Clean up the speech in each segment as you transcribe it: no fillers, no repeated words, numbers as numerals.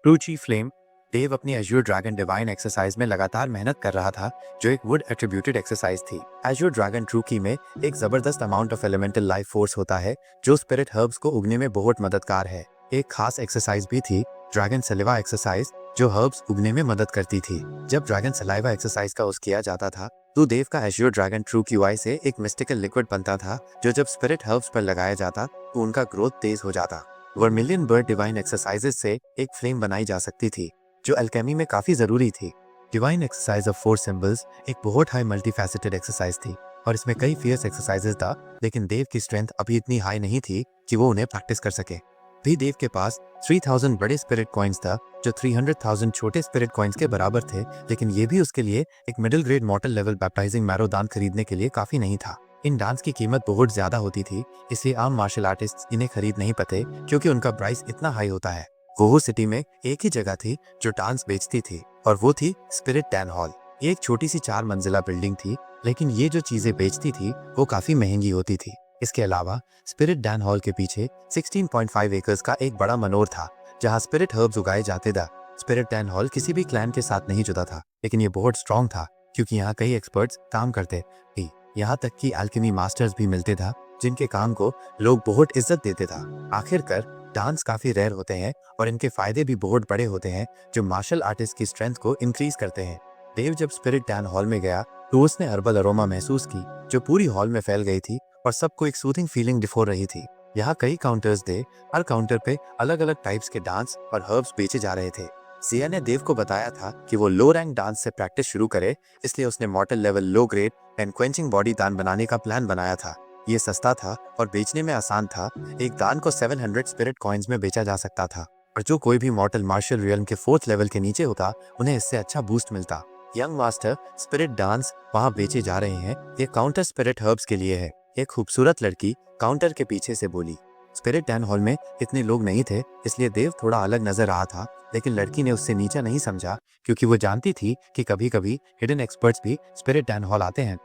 क्रूची flame. देव अपनी azure dragon divine exercise में लगातार मेहनत कर रहा था, जो एक वुड एट्रीब्यूटेड एक्सरसाइज थी। एज्योर ड्रैगन ट्रू की में एक जबरदस्त amount of elemental life force होता है, जो स्पिरिट हर्ब्स को उगने में बहुत मददगार है। एक खास एक्सरसाइज भी थी, ड्रैगन सलिवा एक्सरसाइज, जो हर्ब्स उगने में मदद करती थी। जब ड्रैगन सलाइवा एक्सरसाइज का यूज किया जाता था, तो देव का एज्योर ड्रैगन ट्रू की वाई से एक मिस्टिकल लिक्विड बनता था, जो जब स्पिरिट हर्ब्स पर लगाया जाता तो उनका ग्रोथ तेज हो जाता। वर्मिलियन बर्ड डिवाइन एक्सरसाइजेस से एक फ्लेम बनाई जा सकती थी, जो अल्केमी में काफी जरूरी थी। Divine exercise of four symbols एक बहुत हाई मल्टीफैसेटेड एक्सरसाइज थी, और इसमें कई फियर्स एक्सरसाइजेस था, लेकिन देव की स्ट्रेंथ अभी इतनी हाई नहीं थी कि वो उन्हें प्रैक्टिस कर सके। भी देव के पास 3000 बड़े स्पिरिट कॉइन्स था, जो 300,000 छोटे स्पिरिट कॉइन्स के बराबर थे, लेकिन ये भी उसके लिए एक middle grade mortal level baptising marrow दान खरीदने के लिए काफी नहीं था। इन डांस की कीमत बहुत ज्यादा होती थी, इसलिए आम मार्शल आर्टिस्ट इन्हें खरीद नहीं पाते, क्योंकि उनका प्राइस इतना हाई होता है। वोहो सिटी में एक ही जगह थी जो डांस बेचती थी, और वो थी स्पिरिट टैन हॉल। ये एक छोटी सी 4 मंजिला बिल्डिंग थी, लेकिन ये जो चीजें बेचती थी वो काफी महंगी होती थी। इसके अलावा स्पिरिट डैन हॉल के पीछे 16.5 एकर्स का एक बड़ा मनोर था, जहाँ स्पिरिट हर्ब्स उगाए जाते थे। स्पिरिट डैन हॉल किसी भी क्लैन के साथ नहीं जुड़ा था, लेकिन ये बहुत स्ट्रॉन्ग था, क्योंकि यहाँ कई एक्सपर्ट्स काम करते थे। यहाँ तक कि अल्केमी मास्टर्स भी मिलते था, जिनके काम को लोग बहुत इज्जत देते था। आखिरकार डांस काफी रेयर होते हैं, और इनके फायदे भी बहुत बड़े होते हैं, जो मार्शल आर्टिस्ट की स्ट्रेंथ को इंक्रीज करते हैं। देव जब स्पिरिट डैन हॉल में गया, तो उसने हर्बल अरोमा महसूस की, जो पूरी हॉल में फैल गई थी और सबको एक सूथिंग फीलिंग दिखो रही थी। यहाँ कई काउंटर्स थे, हर काउंटर पे अलग अलग टाइप्स के डांस और हर्ब्स बेचे जा रहे थे। सिया ने देव को बताया था कि वो लो रैंक डांस से प्रैक्टिस शुरू करे, इसलिए उसने मॉर्टल level low grade and quenching body दान बनाने का प्लान बनाया था। ये सस्ता था और बेचने में आसान था। एक दान को 700 स्पिरिट कॉइन्स में बेचा जा सकता था, और जो कोई भी मॉर्टल मार्शल रियल्म के 4th लेवल के नीचे होता, उन्हें इससे अच्छा बूस्ट मिलता। यंग मास्टर स्पिरिट डांस वहाँ बेचे जा रहे हैं, ये काउंटर स्पिरिट हर्ब्स के लिए है। एक खूबसूरत लड़की काउंटर के पीछे से बोली। स्पिरिट डैन हॉल में इतने लोग नहीं थे, इसलिए देव थोड़ा अलग नजर रहा था, लेकिन लड़की ने उससे नीचा नहीं समझा, क्योंकि वो जानती थी कि कभी कभी हिडन एक्सपर्ट्स भी स्पिरिट डैन हॉल आते हैं।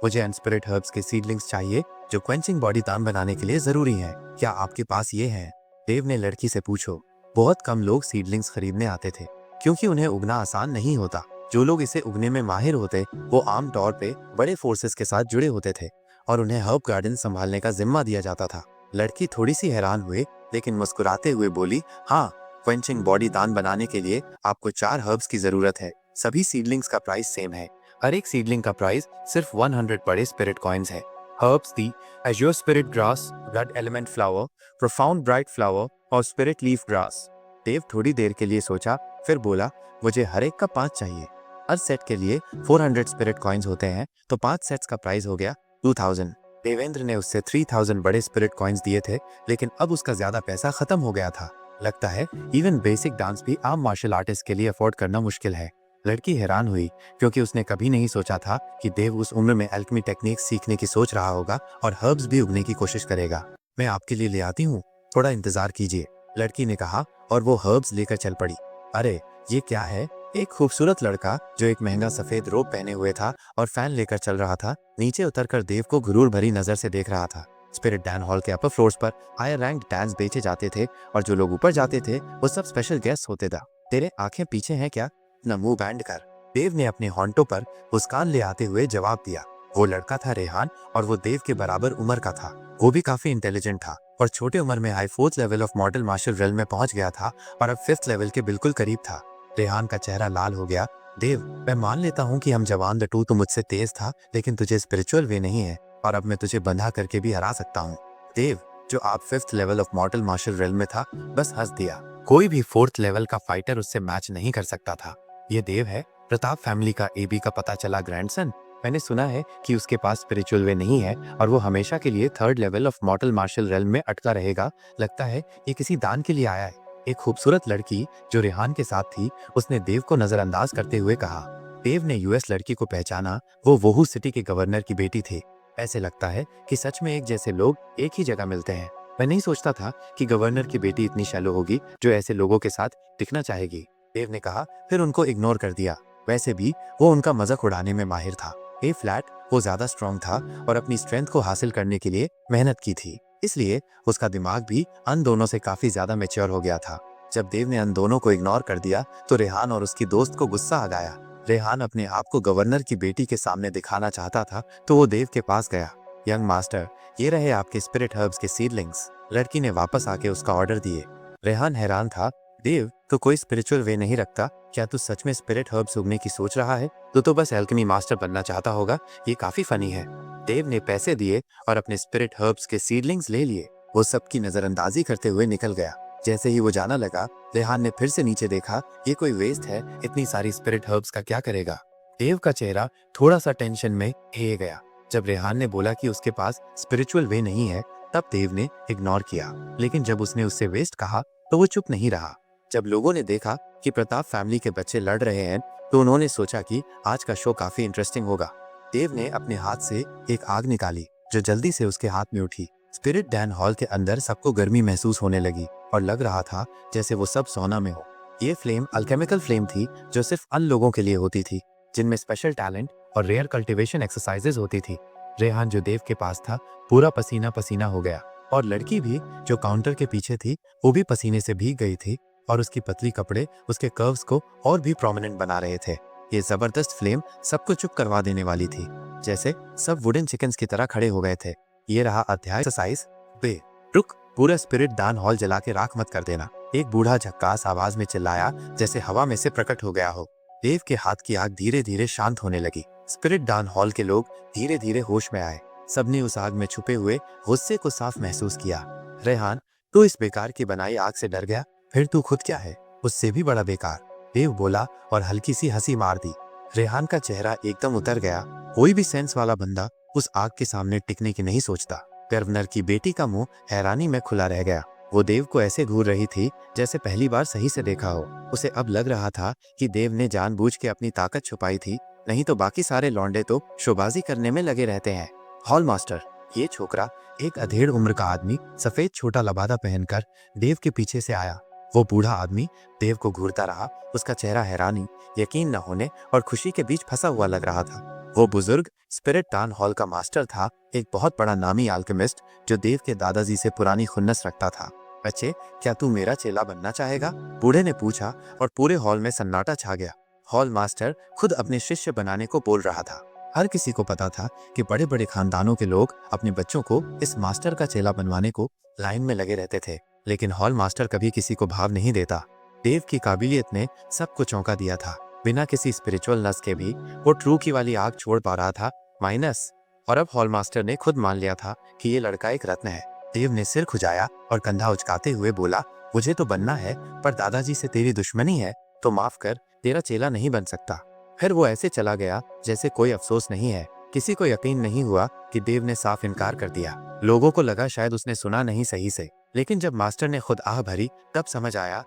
मुझे अनस्पिरिट हर्ब्स के सीडलिंग्स चाहिए, जो क्वेंचिंग बॉडी दान बनाने के लिए जरूरी हैं। क्या आपके पास ये हैं? देव ने लड़की से पूछो। बहुत कम लोग सीडलिंग्स खरीदने आते थे, क्योंकि उन्हें उगना आसान नहीं होता। जो लोग इसे उगने में माहिर होते, वो आम तौर पे बड़े फोर्सेस के साथ जुड़े होते थे, और उन्हें हर्ब गार्डन संभालने का जिम्मा दिया जाता था। लड़की थोड़ी सी हैरान हुई, लेकिन मुस्कुराते हुए बोली, हाँ, क्वेंचिंग बॉडी दान बनाने के लिए आपको 4 हर्ब्स की जरूरत है। सभी सीडलिंग्स का प्राइस सेम है। हर एक सीडलिंग का प्राइस सिर्फ 100 बड़े स्पिरिट कॉइन्स है। हर्ब्स थी azure spirit grass, blood element flower, profound bright flower और स्पिरिट लीफ ग्रास। देव थोड़ी देर के लिए सोचा, फिर बोला, मुझे हर एक का 5 चाहिए। हर सेट के लिए 400 स्पिरिट कॉइन्स होते हैं, तो 5 सेट्स का प्राइस हो गया 2000। देवेंद्र ने उससे 3000 बड़े स्पिरिट कॉइन्स दिए थे, लेकिन अब उसका ज्यादा पैसा खत्म हो गया था। लगता है इवन बेसिक डांस भी आम मार्शल आर्टिस्ट के लिए अफोर्ड करना मुश्किल है। लड़की हैरान हुई, क्योंकि उसने कभी नहीं सोचा था कि देव उस उम्र में अल्केमी टेक्निक्स सीखने की सोच रहा होगा और हर्ब्स भी उगने की कोशिश करेगा। मैं आपके लिए ले आती हूँ, थोड़ा इंतजार कीजिए, लड़की ने कहा, और वो हर्ब्स लेकर चल पड़ी। अरे, ये क्या है? एक खूबसूरत लड़का जो एक महंगा सफेद रोब पहने हुए था और फैन लेकर चल रहा था, नीचे उतरकर देव को गुरूर भरी नजर से देख रहा था। स्पिरिट डैन हॉल के अपर फ्लोर्स पर हायर रैंक डांस बेचे जाते थे, और जो लोग ऊपर जाते थे वो सब स्पेशल गेस्ट होते थे। तेरे आंखें पीछे हैं क्या? न मुंह बैंड कर, देव ने अपने हॉन्टो पर मुस्कान ले आते हुए जवाब दिया। वो लड़का था रेहान, और वो देव के बराबर उम्र का था। वो भी काफी इंटेलिजेंट था, और छोटे उम्र में high 4th level of mortal martial realm में पहुंच गया था, और अब 5th लेवल के बिल्कुल करीब था। रेहान का चेहरा लाल हो गया। देव, मैं मान लेता हूँ कि हम जवान लटू तो मुझसे तेज था, लेकिन तुझे स्पिरिचुअल वे नहीं है, और अब मैं तुझे बंधा करके भी हरा सकता हूँ। देव, जो आप 5th level of mortal martial realm में था, बस हंस दिया। कोई भी 4th लेवल का फाइटर उससे मैच नहीं कर सकता था। ये देव है, प्रताप फैमिली का एबी का पता चला ग्रैंडसन। मैंने सुना है कि उसके पास स्पिरिचुअल वे नहीं है, और वो हमेशा के लिए 3rd level of mortal martial realm में अटका रहेगा। लगता है ये किसी दान के लिए आया है। एक खूबसूरत लड़की जो रेहान के साथ थी, उसने देव को नजरअंदाज करते हुए कहा। देव ने यूएस लड़की को पहचाना, वो वोहू सिटी के गवर्नर की बेटी थी। ऐसे लगता है कि सच में एक जैसे लोग एक ही जगह मिलते हैं। मैं नहीं सोचता था कि गवर्नर की बेटी इतनी शैलो होगी, जो ऐसे लोगों के साथ टिकना चाहेगी, देव ने कहा, फिर उनको इग्नोर कर दिया। वैसे भी वो उनका मजाक उड़ाने में माहिर था। ए फ्लैट, वो ज्यादा स्ट्रांग था और अपनी स्ट्रेंथ को हासिल करने के लिए मेहनत की थी, इसलिए उसका दिमाग भी अन दोनों से काफी ज्यादा मैच्योर हो गया था। जब देव ने उन दोनों को इग्नोर कर दिया तो रेहान और उसकी दोस्त को गुस्सा आ गया। रेहान अपने आप को गवर्नर की बेटी के सामने दिखाना चाहता था तो वो देव के पास गया। यंग मास्टर, ये रहे आपके स्पिरिट हर्ब्स के सीडलिंग्स। लड़की ने वापस आके उसका ऑर्डर दिए। रेहान हैरान था। देव, तो कोई स्पिरिचुअल वे नहीं रखता? क्या तू सच में स्पिरिट हर्ब्स उगने की सोच रहा है? तो बस एल्केमी मास्टर बनना चाहता होगा। ये काफी फनी है। देव ने पैसे दिए और अपने स्पिरिट हर्ब्स के सीडलिंग्स ले लिए। वो सबकी नजरअंदाजी करते हुए निकल गया। जैसे ही वो जाना लगा, रेहान ने फिर से नीचे देखा। ये कोई वेस्ट है, इतनी सारी स्पिरिट हर्ब्स का क्या करेगा? देव का चेहरा थोड़ा सा टेंशन में हे गया। जब रेहान ने बोला कि उसके पास स्पिरिचुअल वे नहीं है, तब देव ने इग्नोर किया। लेकिन जब उसने उससे वेस्ट कहा तो वो चुप नहीं रहा। जब लोगों ने देखा कि प्रताप फैमिली के बच्चे लड़ रहे हैं तो उन्होंने सोचा कि आज का शो काफी इंटरेस्टिंग होगा। देव ने अपने हाथ से एक आग निकाली जो जल्दी से उसके हाथ में उठी। स्पिरिट डैन हॉल के अंदर सबको गर्मी महसूस होने लगी और लग रहा था जैसे वो सब सोना में हो। ये फ्लेम अल्केमिकल फ्लेम थी जो सिर्फ अन लोगों के लिए होती थी, जिनमें स्पेशल टैलेंट और रेयर कल्टीवेशन एक्सरसाइजेज होती थी। रेहान जो देव के पास था पूरा पसीना पसीना हो गया और लड़की भी जो काउंटर के पीछे थी वो भी पसीने से भीग गई थी और उसकी पतली कपड़े उसके कर्व्स को और भी प्रोमिनेंट बना रहे थे। ये जबरदस्त फ्लेम सबको चुप करवा देने वाली थी, जैसे सब वुडन चिकन्स की तरह खड़े हो गए थे। ये रहा अध्याय एक्सरसाइज बे। रुक, पूरा स्पिरिट दान हॉल जला के राख मत कर देना, एक बूढ़ा झक्कास आवाज में चिल्लाया जैसे हवा में से प्रकट हो गया हो। देव के हाथ की आग धीरे धीरे शांत होने लगी। स्पिरिट दान हॉल के लोग धीरे धीरे होश में आए। सबने उस आग में छुपे हुए गुस्से को साफ महसूस किया। रेहान, तू इस बेकार की बनाई आग से डर गया? फिर तू खुद क्या है? उससे भी बड़ा बेकार, देव बोला और हल्की सी हंसी मार दी। रेहान का चेहरा एकदम उतर गया। कोई भी सेंस वाला बंदा उस आग के सामने टिकने की नहीं सोचता। गवर्नर की बेटी का मुंह हैरानी में खुला रह गया। वो देव को ऐसे घूर रही थी जैसे पहली बार सही से देखा हो। उसे अब लग रहा था कि देव ने जानबूझ के अपनी ताकत छुपाई थी, नहीं तो बाकी सारे लौंडे तो शोबाजी करने में लगे रहते हैं। हॉल मास्टर, ये छोकरा, एक अधेड़ उम्र का आदमी सफेद छोटा लबादा पहनकर देव के पीछे से आया। वो बूढ़ा आदमी देव को घूरता रहा। उसका चेहरा हैरानी, यकीन न होने और खुशी के बीच फंसा हुआ लग रहा था। वो बुजुर्ग स्पिरिट टाउन हॉल का मास्टर था, एक बहुत बड़ा नामी अल्केमिस्ट जो देव के दादाजी से पुरानी खुन्नस रखता था। बच्चे, क्या तू मेरा चेला बनना चाहेगा? बूढ़े ने पूछा और पूरे हॉल में सन्नाटा छा गया। हॉल मास्टर खुद अपने शिष्य बनाने को बोल रहा था। हर किसी को पता था कि बड़े बड़े खानदानों के लोग अपने बच्चों को इस मास्टर का चेला बनवाने को लाइन में लगे रहते थे, लेकिन हॉल मास्टर कभी किसी को भाव नहीं देता। देव की काबिलियत ने सबको चौंका दिया था। बिना किसी स्पिरिचुअल नस के भी वो ट्रू की वाली आग छोड़ पा रहा था, माइनस। और अब हॉल मास्टर ने खुद मान लिया था कि ये लड़का एक रत्न है। देव ने सिर खुजाया और कंधा उचकाते हुए बोला, मुझे तो बनना है, पर दादाजी से तेरी दुश्मनी है तो माफ कर, तेरा चेला नहीं बन सकता। फिर वो ऐसे चला गया जैसे कोई अफसोस नहीं है। किसी को यकीन नहीं हुआ कि देव ने साफ इनकार कर दिया। लोगों को लगा शायद उसने सुना नहीं सही से, लेकिन जब मास्टर ने खुद आह भरी तब समझ आया,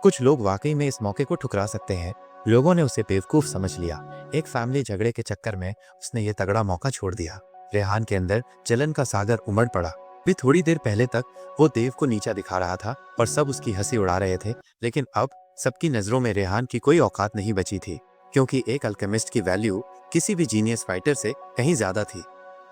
कुछ लोग वाकई में इस मौके को ठुकरा सकते हैं। लोगों ने उसे बेवकूफ समझ लिया। एक फैमिली झगड़े के चक्कर में उसने ये तगड़ा मौका छोड़ दिया। रेहान के अंदर जलन का सागर उमड़ पड़ा। भी थोड़ी देर पहले तक वो देव को नीचा दिखा रहा था और सब उसकी हंसी उड़ा रहे थे, लेकिन अब सबकी नजरों में रेहान की कोई औकात नहीं बची थी, क्योंकि एक अल्केमिस्ट की वैल्यू किसी भी जीनियस फाइटर से कहीं ज्यादा थी।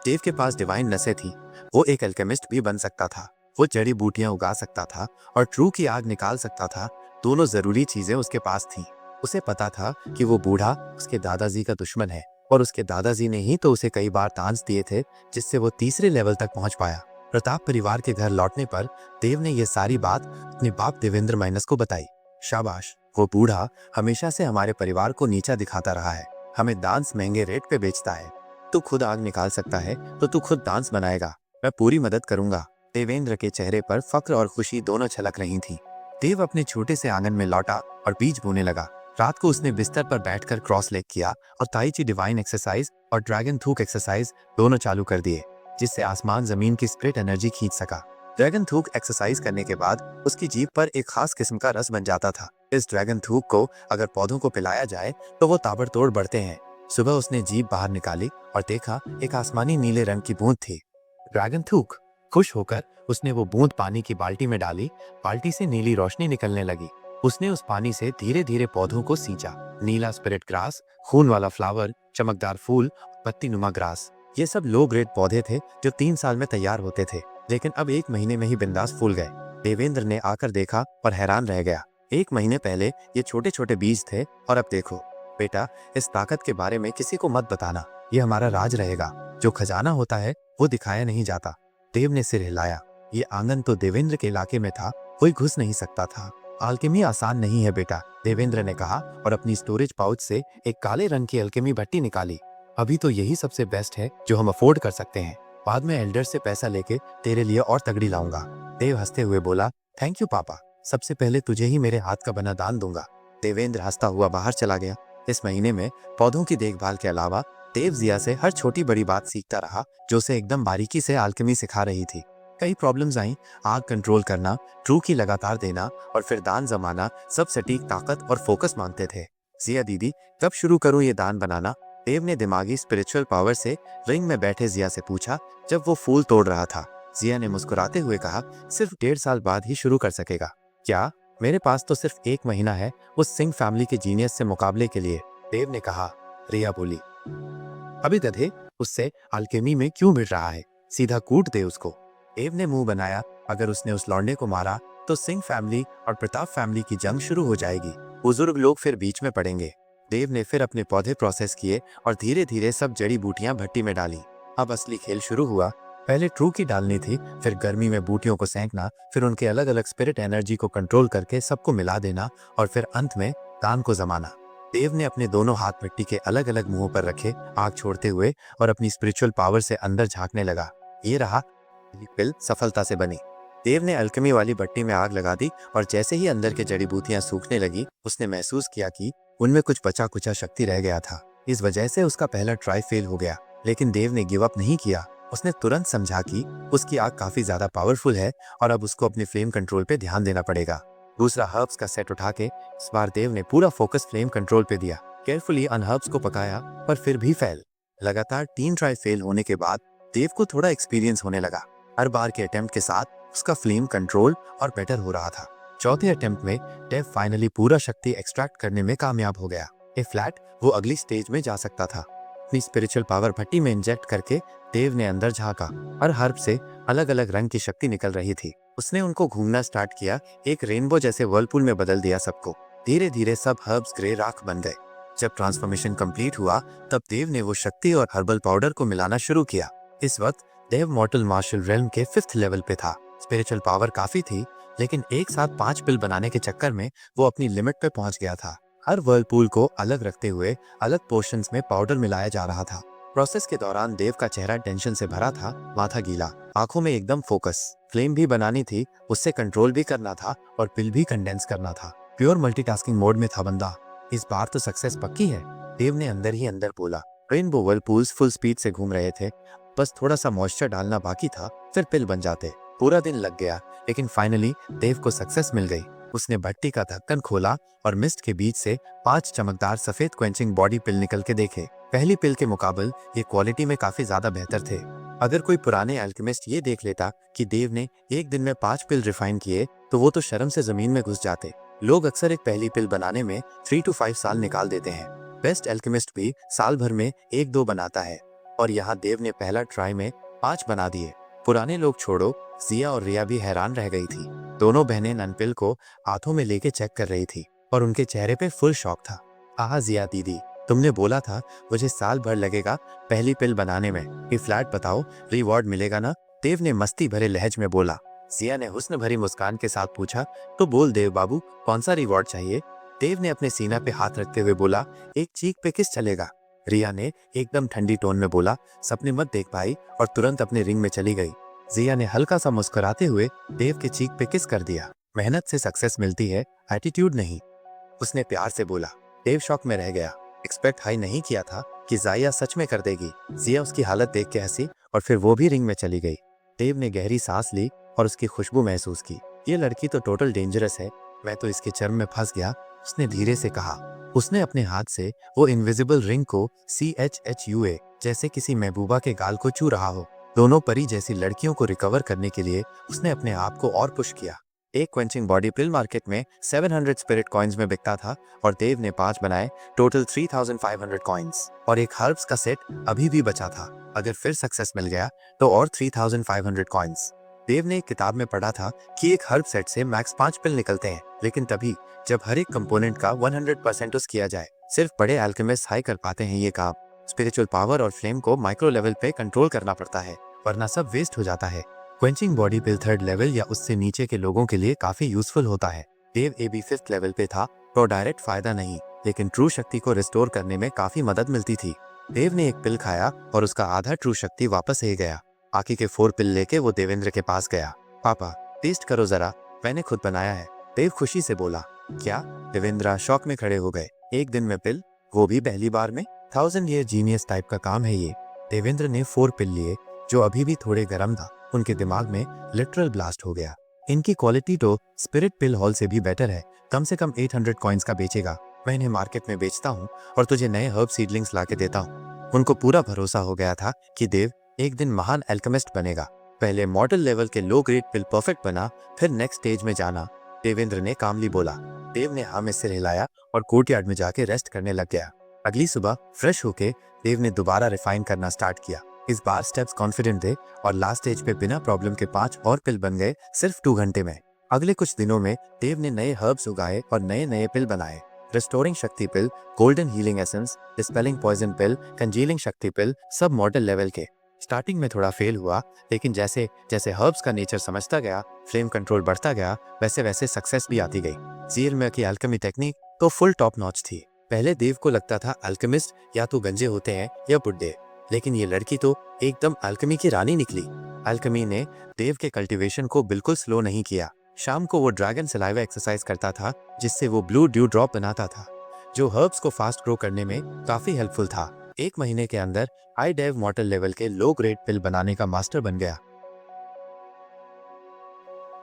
देव के पास डिवाइन नसें थी। वो एक अल्केमिस्ट भी बन सकता था। वो जड़ी बूटियां उगा सकता था और ट्रू की आग निकाल सकता था। दोनों जरूरी चीजें उसके पास थीं। उसे पता था कि वो बूढ़ा उसके दादाजी का दुश्मन है और उसके दादाजी ने ही तो उसे कई बार तांस दिए थे, जिससे वो तीसरे लेवल तक पहुंच पाया। प्रताप परिवार के घर लौटने पर देव ने यह सारी बात अपने बाप देवेंद्र माइनस को बताई। शाबाश, वो बूढ़ा हमेशा से हमारे परिवार को नीचा दिखाता रहा है। हमें डांस महंगे रेट पे बेचता है। तू खुद आग निकाल सकता है तो तू खुद डांस बनाएगा, मैं पूरी मदद करूंगा। देवेंद्र के चेहरे पर फक्र और खुशी दोनों छलक रही थी। देव अपने छोटे से आंगन में लौटा और बीज बोने लगा। रात को उसने बिस्तर पर बैठकर क्रॉस लेग किया और ताई ची डिवाइन एक्सरसाइज और ड्रैगन थूक एक्सरसाइज दोनों चालू कर दिए, जिससे आसमान जमीन की स्पिरिट एनर्जी खींच सका। ड्रैगन थूक एक्सरसाइज करने के बाद उसकी जीभ पर एक खास किस्म का रस बन जाता था। इस ड्रैगन थूक को अगर पौधों को पिलाया जाए तो वो ताबड़तोड़ बढ़ते हैं। सुबह उसने जीभ बाहर निकाली और देखा एक आसमानी नीले रंग की बूंद थी। ड्रैगन थूक। खुश होकर उसने वो बूंद पानी की बाल्टी में डाली। बाल्टी से नीली रोशनी निकलने लगी। उसने उस पानी से धीरे धीरे पौधों को सींचा। नीला स्पिरिट ग्रास, खून वाला फ्लावर, चमकदार फूल, पत्ती नुमा ग्रास, ये सब लो ग्रेड पौधे थे जो 3 साल में तैयार होते थे, लेकिन अब 1 महीने में ही बिंदास फूल गए। देवेंद्र ने आकर देखा और हैरान रह गया। 1 महीने पहले ये छोटे छोटे बीज थे और अब देखो। बेटा, इस ताकत के बारे में किसी को मत बताना, ये हमारा राज रहेगा। जो खजाना होता है वो दिखाया नहीं जाता। देव ने सिर हिलाया। ये आंगन तो देवेंद्र के इलाके में था, कोई घुस नहीं सकता था। अल्केमी आसान नहीं है बेटा, देवेंद्र ने कहा और अपनी स्टोरेज पाउच से एक काले रंग की अल्केमी भट्टी निकाली। अभी तो यही सबसे बेस्ट है जो हम अफोर्ड कर सकते हैं। बाद में एल्डर से पैसा लेके तेरे लिए और तगड़ी लाऊंगा। देव हंसते हुए बोला, थैंक यू पापा, सबसे पहले तुझे ही मेरे हाथ का बना दान दूंगा। देवेंद्र हंसता हुआ बाहर चला गया। इस महीने में पौधों की देखभाल के अलावा देव जिया से हर छोटी बड़ी बात सीखता रहा, जो उसे एकदम बारीकी से अल्केमी सिखा रही थी। कई प्रॉब्लम्स आई, आग कंट्रोल करना, ट्रू की लगातार देना और फिर दान जमाना, सब सटीक ताकत और फोकस मांगते थे। जिया दीदी, कब शुरू करूं ये दान बनाना? देव ने दिमागी स्पिरिचुअल पावर से रिंग में बैठे जिया से पूछा जब वो फूल तोड़ रहा था। जिया ने मुस्कुराते हुए कहा, सिर्फ 1.5 साल बाद ही शुरू कर सकेगा। क्या? मेरे पास तो सिर्फ 1 महीना है उस सिंह फैमिली के जीनियस से मुकाबले के लिए, देव ने कहा। रिया बोली, अभी गधे, उससे अल्केमी में क्यों भिड़ रहा है? सीधा कूट दे उसको। देव ने मुंह बनाया, अगर उसने उस लौंडे को मारा तो सिंह फैमिली और प्रताप फैमिली की जंग शुरू हो जाएगी। बुजुर्ग लोग फिर बीच में पड़ेंगे। देव ने फिर अपने पौधे प्रोसेस किए और धीरे धीरे सब जड़ी बूटियां भट्टी में डाली। अब असली खेल शुरू हुआ। पहले ट्रू की डालनी थी, फिर गर्मी में बूटियों को सेंकना, फिर उनके अलग अलग स्पिरिट एनर्जी को कंट्रोल करके सबको मिला देना और फिर अंत में दान को जमाना। देव ने अपने दोनों हाथ मिट्टी के अलग अलग मुंहों पर रखे, आग छोड़ते हुए और अपनी स्पिरिचुअल पावर से अंदर झांकने लगा। ये रहा, पिल सफलता से बनी। देव ने अल्केमी वाली भट्टी में आग लगा दी और जैसे ही अंदर की जड़ी बूटियां सूखने लगी, उसने महसूस किया कि उनमें कुछ बचा कुचा शक्ति रह गया था। इस वजह से उसका पहला ट्राई फेल हो गया, लेकिन देव ने गिव अप नहीं किया। उसने तुरंत समझा कि उसकी आग काफी ज्यादा पावरफुल है और अब उसको अपने फ्लेम कंट्रोल पे ध्यान देना पड़ेगा। दूसरा हर्ब्स का सेट उठा के इस बार देव ने पूरा फोकस फ्लेम कंट्रोल पे दिया। केयरफुली अन हर्ब्स को पकाया, पर फिर भी फेल। लगातार 3 ट्राई फेल होने के बाद देव को थोड़ा एक्सपीरियंस होने लगा। हर बार के अटेम्प्ट के साथ उसका फ्लेम कंट्रोल और बेटर हो रहा था। चौथे अटेम्प्ट में देव फाइनली पूरा शक्ति एक्सट्रैक्ट करने में कामयाब हो गया। ए फ्लैट वो अगली स्टेज में जा सकता था। अपनी स्पिरिचुअल पावर भट्टी में इंजेक्ट करके देव ने अंदर झांका। हर हर्ब से अलग अलग रंग की शक्ति निकल रही थी। उसने उनको घूमना स्टार्ट किया, एक रेनबो जैसे वर्लपूल में बदल दिया सबको। धीरे धीरे सब हर्ब्स ग्रे राख बन गए। जब ट्रांसफॉर्मेशन कंप्लीट हुआ, तब देव ने वो शक्ति और हर्बल पाउडर को मिलाना शुरू किया। इस वक्त देव मॉर्टल मार्शल रेल्म के 5th लेवल पे था। स्पिरिचुअल पावर काफी थी, लेकिन एक साथ 5 पिल बनाने के चक्कर में वो अपनी लिमिट पे पहुंच गया था। हर वर्लपूल को अलग रखते हुए अलग पोर्शंस में पाउडर मिलाया जा रहा था। प्रोसेस के दौरान देव का चेहरा टेंशन से भरा था, माथा गीला, आंखों में एकदम फोकस। फ्लेम भी बनानी थी, उससे कंट्रोल भी करना था और पिल भी कंडेंस करना था। प्योर मल्टीटास्किंग मोड में था बंदा। इस बार तो सक्सेस पक्की है, देव ने अंदर ही अंदर बोला। रेनबो वर्लपूल्स फुल स्पीड से घूम रहे थे, बस थोड़ा सा मॉइस्चर डालना बाकी था, फिर पिल बन जाते। पूरा दिन लग गया, लेकिन फाइनली देव को सक्सेस मिल गई। उसने भट्टी का ढक्कन खोला और मिस्ट के बीच से 5 चमकदार सफेद क्वेंचिंग बॉडी पिल निकल के देखे। पहली पिल के मुकाबले ये क्वालिटी में काफी ज्यादा बेहतर थे। अगर कोई पुराने अल्केमिस्ट ये देख लेता कि देव ने एक दिन में 5 पिल रिफाइन किए, तो वो तो शर्म से जमीन में घुस जाते। लोग अक्सर एक पहली पिल बनाने में 3 to 5 साल निकाल देते हैं। बेस्ट अल्केमिस्ट भी साल भर में 1-2 बनाता है, और यहाँ देव ने पहला ट्राई में 5 बना दिए। पुराने लोग छोड़ो, जिया और रिया भी हैरान रह गई थी। दोनों बहनें ननपिल को हाथों में लेके चेक कर रही थी और उनके चेहरे पे फुल शॉक था। आहा जिया दीदी, तुमने बोला था मुझे साल भर लगेगा पहली पिल बनाने में। ये फ्लैट बताओ, रिवॉर्ड मिलेगा ना? देव ने मस्ती भरे लहज में बोला। जिया ने हुस्न भरी मुस्कान के साथ पूछा, तो बोल देव बाबू, कौन सा रिवॉर्ड चाहिए? देव ने अपने सीना पे हाथ रखते हुए बोला, एक चीक पे किस चलेगा? रिया ने एकदम ठंडी टोन में बोला, सपने मत देख भाई, और तुरंत अपने रिंग में चली गई। जिया ने हल्का सा मुस्कुराते हुए देव के चीक पे किस कर दिया। मेहनत से सक्सेस मिलती है, एटीट्यूड नहीं, उसने प्यार से बोला। देव शॉक में रह गया। एक्सपेक्ट हाई नहीं किया था कि जाया सच में कर देगी। जिया उसकी हालत देख के हंसी और फिर वो भी रिंग में चली गई। देव ने गहरी सांस ली और उसकी खुशबू महसूस की। ये लड़की तो टोटल डेंजरस है, मैं तो इसके चर्म में फंस गया, उसने धीरे से कहा। उसने अपने हाथ से वो इनविजिबल रिंग को CHUA जैसे किसी महबूबा के गाल को छू रहा हो। दोनों परी जैसी लड़कियों को रिकवर करने के लिए उसने अपने आप को और पुश किया। एक क्वेंचिंग बॉडी पिल मार्केट में 700 स्पिरिट कॉइन्स में बिकता था और देव ने 5 बनाए, टोटल 3500 कॉइन्स, और एक हर्ब्स का सेट अभी भी बचा था। अगर फिर सक्सेस मिल गया तो और 3500 कॉइन्स। देव ने एक किताब में पढ़ा था कि एक हर्ब सेट से मैक्स 5 पिल निकलते हैं, लेकिन तभी जब हर एक कंपोनेंट का 100% यूज किया जाए। सिर्फ बड़े अल्केमिस्ट हाई कर पाते हैं ये काम। स्पिरिचुअल पावर और फ्लेम को माइक्रो लेवल पे कंट्रोल करना पड़ता है, वरना सब वेस्ट हो जाता है। क्वेंचिंग बॉडी पिल 3rd लेवल या उससे नीचे के लोगों के लिए काफी यूजफुल होता है। देव AB 5th लेवल पे था तो डायरेक्ट फायदा नहीं, लेकिन ट्रू शक्ति को रिस्टोर करने में काफी मदद मिलती थी। देव ने एक पिल खाया और उसका आधा ट्रू शक्ति वापस आ गया। बाकी के 4 पिल लेके वो देवेंद्र के पास गया। पापा, टेस्ट करो जरा, मैंने खुद बनाया है, देव खुशी से बोला। क्या? देवेंद्र शॉक में खड़े हो गए। एक दिन में पिल, वो भी पहली बार में? 1000 ईयर जीनियस टाइप का काम है ये। देवेंद्र ने 4 पिल लिए, जो अभी भी थोड़े गर्म था। उनके दिमाग में लिटरल ब्लास्ट हो गया। इनकी क्वालिटी तो स्पिरिट पिल हॉल से भी बेटर है। कम से कम 800 कॉइन्स का बेचेगा। मैं इन्हें मार्केट में बेचता हूँ और तुझे नए हर्ब सीडलिंग्स लाके देता हूँ। उनको पूरा भरोसा हो गया था कि देव एक दिन महान एल्केमिस्ट बनेगा। पहले मॉडल लेवल के लो ग्रेड पिल परफेक्ट बना, फिर नेक्स्ट स्टेज में जाना, देवेंद्र ने कामली बोला। देव ने हाँ में सिर हिलाया और कोर्टयार्ड में जाके रेस्ट करने लग गया। अगली सुबह फ्रेश होके देव ने दोबारा रिफाइन करना स्टार्ट किया। इस बार स्टेप्स कॉन्फिडेंट थे और लास्ट स्टेज पे बिना प्रॉब्लम के 5 और पिल बन गए सिर्फ 2 घंटे में। अगले कुछ दिनों में देव ने नए हर्ब्स उगाए और नए नए पिल बनाए। रिस्टोरिंग शक्ति पिल, गोल्डन हीलिंग एसेंस, डिस्पेलिंग पॉइजन पिल, कंजीलिंग शक्ति पिल, सब मॉडल लेवल के। स्टार्टिंग में थोड़ा फेल हुआ, लेकिन जैसे जैसे हर्ब्स का नेचर समझता गया, फ्लेम कंट्रोल बढ़ता गया, वैसे वैसे सक्सेस भी आती गई। ज़ीर की अल्केमी टेक्निक तो फुल टॉप नॉच थी। पहले देव को लगता था अल्केमिस्ट या तो गंजे होते हैं या बुड्ढे, लेकिन ये लड़की तो एकदम अल्केमी की रानी निकली। अल्केमी ने देव के कल्टीवेशन को बिल्कुल स्लो नहीं किया। शाम को वो ड्रैगन सलाइवा एक्सरसाइज करता था, जिससे वो ब्लू ड्यू ड्रॉप बनाता था, जो हर्ब्स को फास्ट ग्रो करने में काफी हेल्पफुल था। 1 महीने के अंदर हाई डेव मॉडल लेवल के लो ग्रेड पिल बनाने का मास्टर बन गया।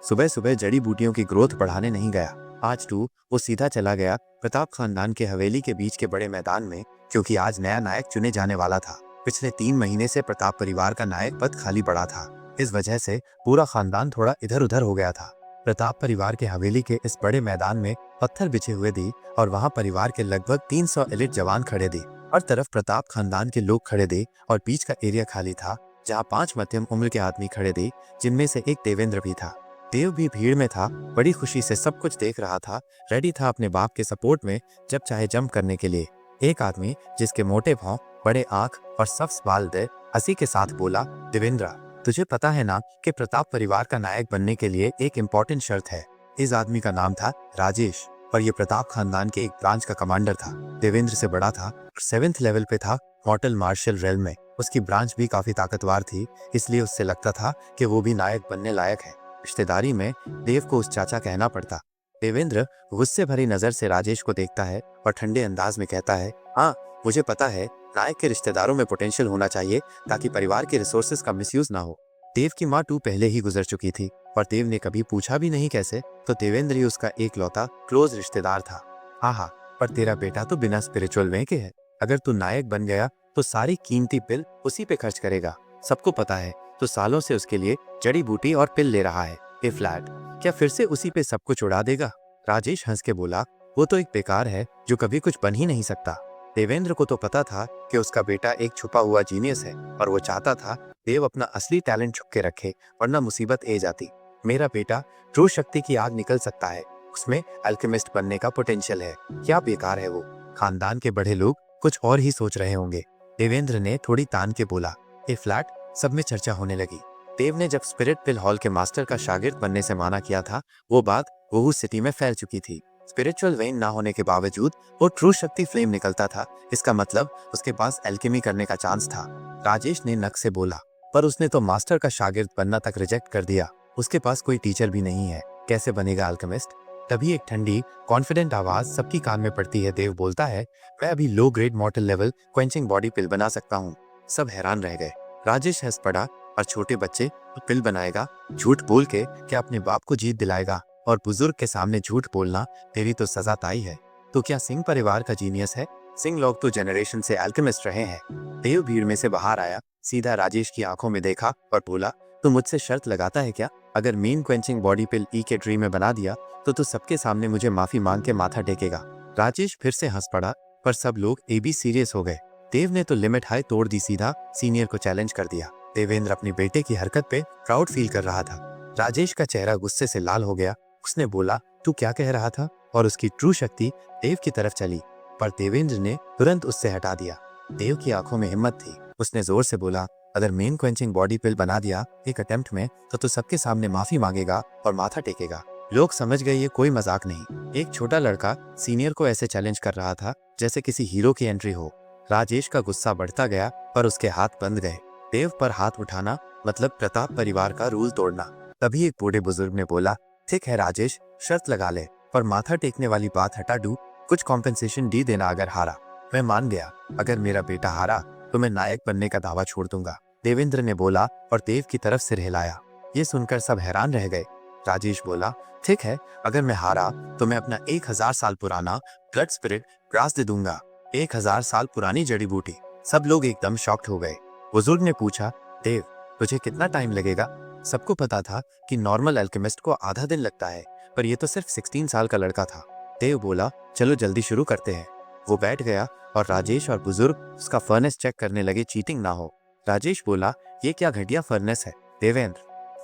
सुबह सुबह जड़ी बूटियों की ग्रोथ बढ़ाने नहीं गया। आज वो सीधा चला गया प्रताप खानदान के हवेली के बीच के बड़े मैदान में, क्योंकि आज नया नायक चुने जाने वाला था। पिछले 3 महीने से प्रताप परिवार का नायक पद खाली पड़ा था। इस वजह से पूरा खानदान थोड़ा इधर उधर हो गया था। प्रताप परिवार के हवेली के इस बड़े मैदान में पत्थर बिछे हुए थे और वहाँ परिवार के लगभग 300 एलिट जवान खड़े थे। हर तरफ प्रताप खानदान के लोग खड़े थे और बीच का एरिया खाली था, जहाँ 5 मध्यम उम्र के आदमी खड़े थे, जिनमें से एक देवेंद्र भी था। देव भी भीड़ में था, बड़ी खुशी से सब कुछ देख रहा था, रेडी था अपने बाप के सपोर्ट में जब चाहे जंप करने के लिए। एक आदमी जिसके मोटे पांव, बड़े आंख और सफ्स बाल थे, हंसी के साथ बोला, देवेंद्र, तुझे पता है ना कि प्रताप परिवार का नायक बनने के लिए एक इम्पोर्टेंट शर्त है। इस आदमी का नाम था राजेश और ये प्रताप खानदान के एक ब्रांच का कमांडर था। देवेंद्र से बड़ा था और 7th लेवल पे था मॉर्टल मार्शल रेल में। उसकी ब्रांच भी काफी ताकतवर थी, इसलिए उससे लगता था कि वो भी नायक बनने लायक है। रिश्तेदारी में देव को उस चाचा कहना पड़ता। देवेंद्र गुस्से भरी नजर से राजेश को देखता है और ठंडे अंदाज में कहता है, हाँ मुझे पता है, नायक के रिश्तेदारों में पोटेंशियल होना चाहिए ताकि परिवार के रिसोर्सेज का मिसयूज ना हो। देव की माँ पहले ही गुजर चुकी थी और देव ने कभी पूछा भी नहीं कैसे, तो देवेंद्र ही उसका एक लौता क्लोज रिश्तेदार था। हाँ, पर तेरा बेटा तो बिना स्पिरिचुअल वे के है। अगर तू नायक बन गया तो सारी कीमती पिल उसी पे खर्च करेगा। सबको पता है तो सालों से उसके लिए जड़ी बूटी और पिल ले रहा है। ये फ्लैट क्या फिर से उसी पे सब कुछ उड़ा देगा? राजेश हंस के बोला, वो तो एक बेकार है जो कभी कुछ बन ही नहीं सकता। देवेंद्र को तो पता था कि उसका बेटा एक छुपा हुआ जीनियस है और वो चाहता था देव अपना असली टैलेंट छुप के रखे, वरना मुसीबत आ जाती। मेरा बेटा ट्रू शक्ति की आग निकल सकता है, उसमें अल्केमिस्ट बनने का पोटेंशियल है। क्या बेकार है वो? खानदान के बड़े लोग कुछ और ही सोच रहे होंगे। देवेंद्र ने थोड़ी तान के बोला। ये फ्लैट सब में चर्चा होने लगी। देव ने जब स्पिरिट पिल हॉल के मास्टर का शागिर्द बनने से माना किया था, वो बात वहू सिटी में फैल चुकी थी। स्पिरिचुअल वेन ना होने के बावजूद वो ट्रू शक्ति फ्लेम निकलता था। इसका मतलब उसके पास एल्केमी करने का चांस था। राजेश ने नक से बोला, पर उसने तो मास्टर का शागिर्द बनना तक रिजेक्ट कर दिया। उसके पास कोई टीचर भी नहीं है, कैसे बनेगा अल्केमिस्ट? तभी एक ठंडी कॉन्फिडेंट आवाज सबकी कान में पड़ती है। देव बोलता है, मैं अभी low grade mortal level quenching body pill बना सकता हूँ। सब हैरान रह गए। राजेश हंस पड़ा, और छोटे बच्चे तो पिल बनाएगा, झूठ बोल के क्या अपने बाप को जीत दिलाएगा? और बुजुर्ग के सामने झूठ बोलना तेरी तो सजा ताई है। तो क्या सिंह परिवार का जीनियस है? सिंह लोग तो जनरेशन से अल्केमिस्ट रहे हैं। देव भीड़ में से बाहर आया, सीधा राजेश की आंखों में देखा और बोला, तू मुझसे शर्त लगाता है क्या? अगर मेन क्वेंचिंग बॉडी पिल ई के ट्री में बना दिया तो तू सबके सामने मुझे माफी मांग के माथा टेकेगा। राजेश फिर से हंस पड़ा, पर सब लोग भी सीरियस हो गए। देव ने तो लिमिट हाई तोड़ दी, सीधा सीनियर को चैलेंज कर दिया। देवेंद्र अपनी बेटे की हरकत पे प्राउड फील कर रहा था। राजेश का चेहरा गुस्से से लाल हो गया। उसने बोला, तू क्या कह रहा था? और उसकी ट्रू शक्ति देव की तरफ चली, पर देवेंद्र ने तुरंत उससे हटा दिया। देव की आंखों में हिम्मत थी। उसने जोर से बोला, अगर मेन क्वेंचिंग बॉडी पिल बना दिया एक अटेम्प्ट में तो तू सबके सामने माफी मांगेगा और माथा टेकेगा। लोग समझ गए ये कोई मजाक नहीं। एक छोटा लड़का सीनियर को ऐसे चैलेंज कर रहा था जैसे किसी हीरो की एंट्री हो। राजेश का गुस्सा बढ़ता गया पर उसके हाथ बंद गए। देव पर हाथ उठाना मतलब प्रताप परिवार का रूल तोड़ना। तभी एक बूढ़े बुजुर्ग ने बोला, ठीक है राजेश, शर्त लगा ले, पर माथा टेकने वाली बात हटा दू, कुछ कॉम्पेंसेशन डी देना अगर हारा। मैं मान गया, अगर मेरा बेटा हारा तो मैं नायक बनने का दावा छोड़ दूंगा, देवेंद्र ने बोला और देव की तरफ सिर हिलाया। ये सुनकर सब हैरान रह गए। राजेश बोला, ठीक है, अगर मैं हारा तो मैं अपना 1000 साल पुराना ब्लड स्पिरिट ग्रास दे दूंगा। 1000 साल पुरानी जड़ी बूटी। सब लोग एकदम शॉक्ड हो गए। बुजुर्ग ने पूछा, देव, तुझे कितना टाइम लगेगा? सबको पता था कि नॉर्मल अल्केमिस्ट को आधा दिन लगता है, पर यह तो सिर्फ 16 साल का लड़का था। देव बोला, चलो जल्दी शुरू करते हैं। वो बैठ गया और राजेश और बुजुर्ग उसका फर्नेस चेक करने लगे, चीटिंग ना हो। राजेश बोला, ये क्या घटिया फर्नेस है देवेंद्र,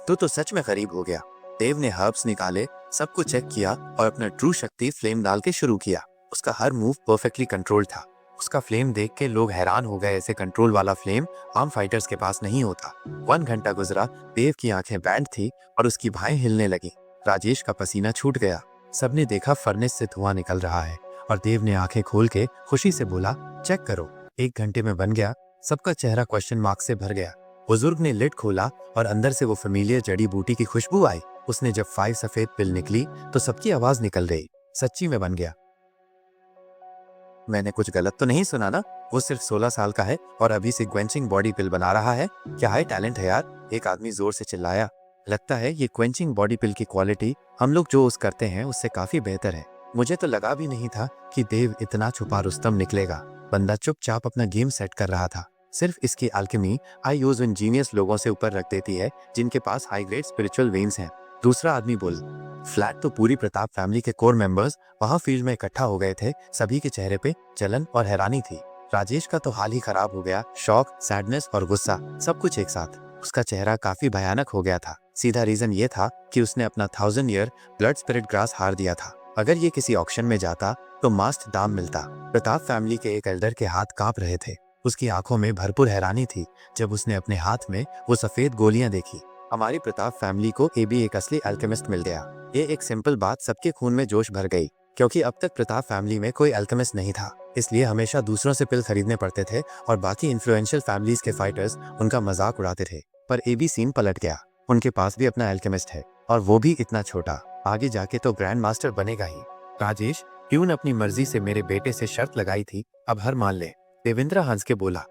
तू तो सच में गरीब हो गया। देव ने हर्ब्स निकाले, सब कुछ चेक किया और अपना ट्रू शक्ति फ्लेम डाल के शुरू किया। उसका हर मूव परफेक्टली कंट्रोल था। उसका फ्लेम देख के लोग हैरान हो गए। ऐसे कंट्रोल वाला फ्लेम आम फाइटर्स के पास नहीं होता। 1 घंटा गुजरा, देव की आंखें बैंड थी और उसकी बाहें हिलने लगी। राजेश का पसीना छूट गया। सबने देखा फर्नेस से धुआं निकल रहा है और देव ने आंखें खोल के खुशी से बोला, चेक करो। 1 घंटे में बन गया। सबका चेहरा क्वेश्चन मार्क से भर गया। बुजुर्ग ने लिड खोला और अंदर से वो फेमिलियर जड़ी बूटी की खुशबू आई। उसने जब 5 सफेद पिल निकली तो सबकी आवाज निकल गई, सच्ची में बन गया। मैंने कुछ गलत तो नहीं सुना ना? वो सिर्फ 16 साल का है और अभी से क्वेंचिंग बॉडी पिल बना रहा है। क्या हाई टैलेंट है यार, एक आदमी जोर से चिल्लाया। लगता है ये क्वेंचिंग बॉडी पिल की क्वालिटी हम लोग जो उस करते हैं उससे काफी बेहतर है। मुझे तो लगा भी नहीं था कि देव इतना छुपा रुस्तम निकलेगा। बंदा चुपचाप अपना गेम सेट कर रहा था। सिर्फ इसकी अल्केमी आई यूज उन जीनियस लोगों से ऊपर रख देती है जिनके पास हाई ग्रेड स्पिरिचुअल वेन्स हैं। दूसरा आदमी बोल, फ्लैट तो पूरी प्रताप फैमिली के कोर मेंबर्स वहां फील्ड में इकट्ठा हो गए थे। सभी के चेहरे पे जलन और हैरानी थी। राजेश का तो हाल ही खराब हो गया। शॉक, सैडनेस और गुस्सा, सब कुछ एक साथ। उसका चेहरा काफी भयानक हो गया था। सीधा रीजन ये था कि उसने अपना 1000 ईयर ब्लड स्पिरिट ग्रास हार दिया था। अगर ये किसी ऑक्शन में जाता तो मस्त दाम मिलता। प्रताप फैमिली के एक एल्डर के हाथ कांप रहे थे। उसकी आंखों में भरपूर हैरानी थी जब उसने अपने हाथ में वो सफेद गोलियां देखी। हमारी प्रताप फैमिली को भी एक असली अल्केमिस्ट मिल गया। ये एक सिंपल बात सबके खून में जोश भर गई, क्योंकि अब तक प्रताप फैमिली में कोई अल्केमिस्ट नहीं था। इसलिए हमेशा दूसरों से पिल खरीदने पड़ते थे और बाकी इन्फ्लुएंशियल फैमिलीज के फाइटर्स उनका मजाक उड़ाते थे। पर सीन पलट गया। उनके पास भी अपना अल्केमिस्ट है और वो भी इतना छोटा। आगे जाके तो ग्रैंड मास्टर बनेगा ही। राजेश, क्यों ने अपनी मर्जी से मेरे बेटे से शर्त लगाई थी, अब हार मान ले। देवेंद्र हंस के बोला,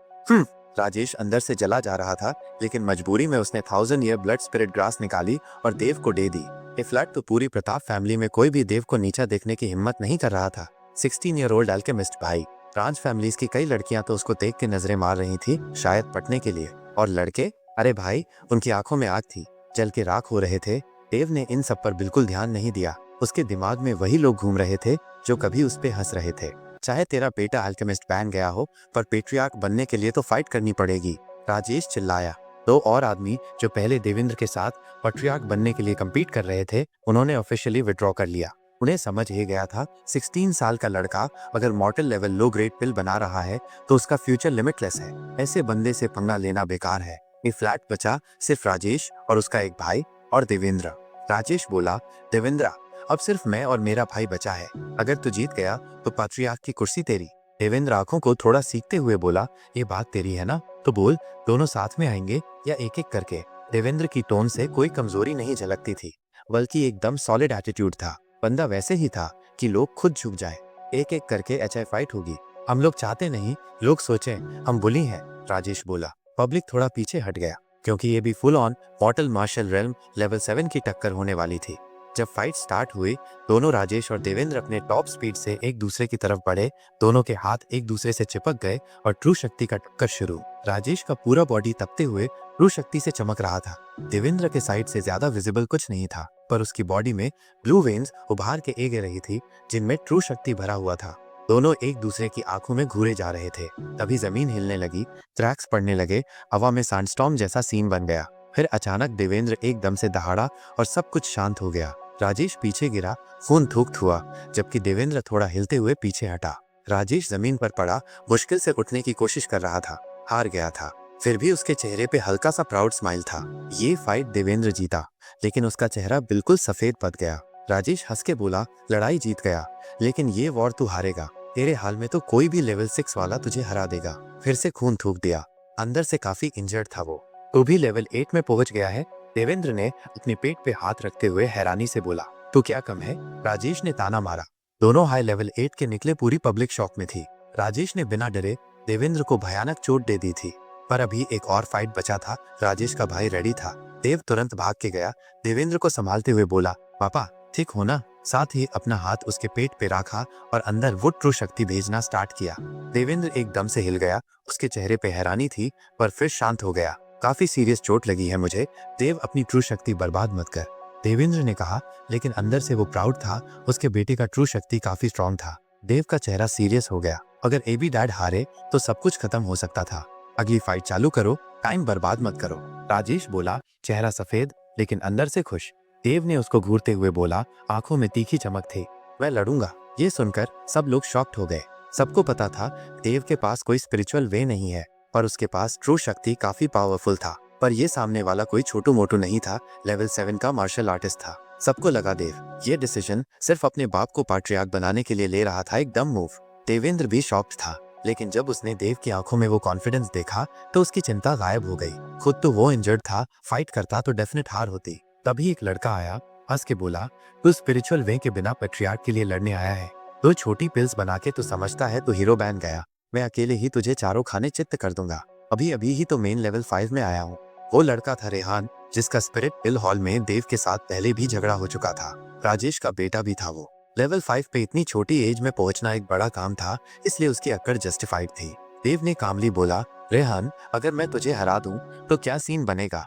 राजेश अंदर से जला जा रहा था, लेकिन मजबूरी में उसने 1000 ईयर ब्लड स्पिरिट ग्रास निकाली और देव को दे दी। ये फ्लैट तो पूरी प्रताप फैमिली में कोई भी देव को नीचा देखने की हिम्मत नहीं कर रहा था। 16 ईयर ओल्ड अल्केमिस्ट भाई। राज फैमिलीज की कई लड़कियां तो उसको देख के नजरें मार रही थी, शायद पटने के लिए। और लड़के, अरे भाई, उनकी आंखों में आग थी, जल के राख हो रहे थे। देव ने इन सब पर बिल्कुल ध्यान नहीं दिया। उसके दिमाग में वही लोग घूम रहे थे जो कभी उस पे हंस रहे थे। चाहे तेरा बेटा अल्केमिस्ट बन गया हो, पर पेट्रियार्क बनने के लिए तो फाइट करनी पड़ेगी, राजेश चिल्लाया। 2 और आदमी जो पहले देवेंद्र के साथ पेट्रियार्क बनने के लिए कम्पीट कर रहे थे, उन्होंने ऑफिशियली विड्रॉ कर लिया। उन्हें समझ ही गया था 16 साल का लड़का अगर मॉर्टल लेवल लो ग्रेड पिल बना रहा है तो उसका फ्यूचर लिमिटलेस है। ऐसे बंदे से पंगा लेना बेकार है। ये फ्लैट बचा सिर्फ राजेश और उसका एक भाई और देवेंद्र। राजेश बोला, देवेंद्र, अब सिर्फ मैं और मेरा भाई बचा है। अगर तू जीत गया तो पात्रियार्क की कुर्सी तेरी। देवेंद्र आंखों को थोड़ा सीखते हुए बोला, ये बात तेरी है ना, तो बोल, दोनों साथ में आएंगे या एक एक करके? देवेंद्र की टोन से कोई कमजोरी नहीं झलकती थी, बल्कि एकदम सॉलिड एटीट्यूड था। बंदा वैसे ही था कि लोग खुद झुक जाए। एक एक करके एचआई फाइट होगी। हम लोग चाहते नहीं लोग सोचें हम बुली हैं, राजेश बोला। पब्लिक थोड़ा पीछे हट गया, क्योंकि ये भी full on mortal martial realm level 7 की टक्कर होने वाली थी। जब फाइट स्टार्ट हुई, दोनों राजेश और देवेंद्र अपने टॉप स्पीड से एक दूसरे की तरफ बढ़े। दोनों के हाथ एक दूसरे से चिपक गए और ट्रू शक्ति का टक्कर शुरू। राजेश का पूरा बॉडी तपते हुए ट्रू शक्ति से चमक रहा था। देवेंद्र के साइड से ज्यादा विजिबल कुछ नहीं था, पर उसकी बॉडी में ब्लू वेन्स उभार के गे रही थी, जिनमें ट्रू शक्ति भरा हुआ था। दोनों एक दूसरे की आंखों में घूरे जा रहे थे। तभी जमीन हिलने लगी, क्रैक्स पड़ने लगे, हवा में सैंडस्टॉर्म जैसा सीन बन गया। फिर अचानक देवेंद्र एकदम से दहाड़ा और सब कुछ शांत हो गया। राजेश पीछे गिरा, खून थूक हुआ, जबकि देवेंद्र थोड़ा हिलते हुए पीछे हटा। राजेश जमीन पर पड़ा, मुश्किल से उठने की कोशिश कर रहा था, हार गया था। फिर भी उसके चेहरे पे हल्का सा प्राउड स्माइल था। ये फाइट देवेंद्र जीता, लेकिन उसका चेहरा बिल्कुल सफेद पड़ गया। राजेश हंस के बोला, लड़ाई जीत गया, लेकिन ये वॉर तू हारेगा। तेरे हाल में तो कोई भी लेवल 6 वाला तुझे हरा देगा। फिर से खून थूक दिया। अंदर से काफी इंजर्ड था वो। तू भी लेवल 8 में पहुंच गया है? देवेंद्र ने अपने पेट पे हाथ रखते हुए हैरानी से बोला। तो क्या कम है? राजेश ने ताना मारा। दोनों हाई लेवल 8 के निकले, पूरी पब्लिक शॉक में थी। राजेश ने बिना डरे देवेंद्र को भयानक चोट दे दी थी, पर अभी एक और फाइट बचा था। राजेश का भाई रेडी था। देव तुरंत भाग के गया, देवेंद्र को संभालते हुए बोला, पापा ठीक हो ना? साथ ही अपना हाथ उसके पेट पे रखा और अंदर वुड ट्रू शक्ति भेजना स्टार्ट किया। देवेंद्र एकदम से हिल गया, उसके चेहरे पे हैरानी थी, पर फिर शांत हो गया। काफी सीरियस चोट लगी है मुझे, देव अपनी ट्रू शक्ति बर्बाद मत कर, देवेंद्र ने कहा। लेकिन अंदर से वो प्राउड था, उसके बेटे का ट्रू शक्ति काफी स्ट्रॉन्ग था। देव का चेहरा सीरियस हो गया। अगर एबी डैड हारे तो सब कुछ खत्म हो सकता था। अगली फाइट चालू करो, टाइम बर्बाद मत करो, राजेश बोला, चेहरा सफेद लेकिन अंदर से खुश। देव ने उसको घूरते हुए बोला, आंखों में तीखी चमक थी, मैं लड़ूंगा। ये सुनकर सब लोग शॉक्ड हो गए। सबको पता था देव के पास कोई स्पिरिचुअल वे नहीं है, पर उसके पास ट्रू शक्ति काफी पावरफुल था। पर ये सामने वाला कोई छोटू मोटू नहीं था, लेवल 7 का मार्शल आर्टिस्ट था। सबको लगा देव ये डिसीजन सिर्फ अपने बाप को पाट्रियार्क बनाने के लिए ले रहा था, एक डम मूव। देवेंद्र भी शॉक्ड था, लेकिन जब उसने देव की आंखों में वो कॉन्फिडेंस देखा तो उसकी चिंता गायब हो गई। खुद तो वो इंजर्ड था, फाइट करता तो डेफिनेट हार होती। तभी एक लड़का आया, हंस के बोला, तू स्पिरिचुअल वे के बिना पैट्रियार्क के लिए लड़ने आया है? दो छोटी पिल्स बना के तू समझता है तू हीरो बन गया? मैं अकेले ही तुझे चारों खाने चित्त कर दूंगा। अभी अभी ही तो मेन लेवल 5 में आया हूँ। वो लड़का था रेहान, जिसका स्पिरिट पिल हॉल में देव के साथ पहले भी झगड़ा हो चुका था। राजेश का बेटा भी था वो। लेवल 5 पे इतनी छोटी एज में पहुंचना एक बड़ा काम था, इसलिए उसकी अक्कड़ जस्टिफाइड थी। देव ने कामली बोला, रेहान अगर मैं तुझे हरा दूं तो क्या सीन बनेगा?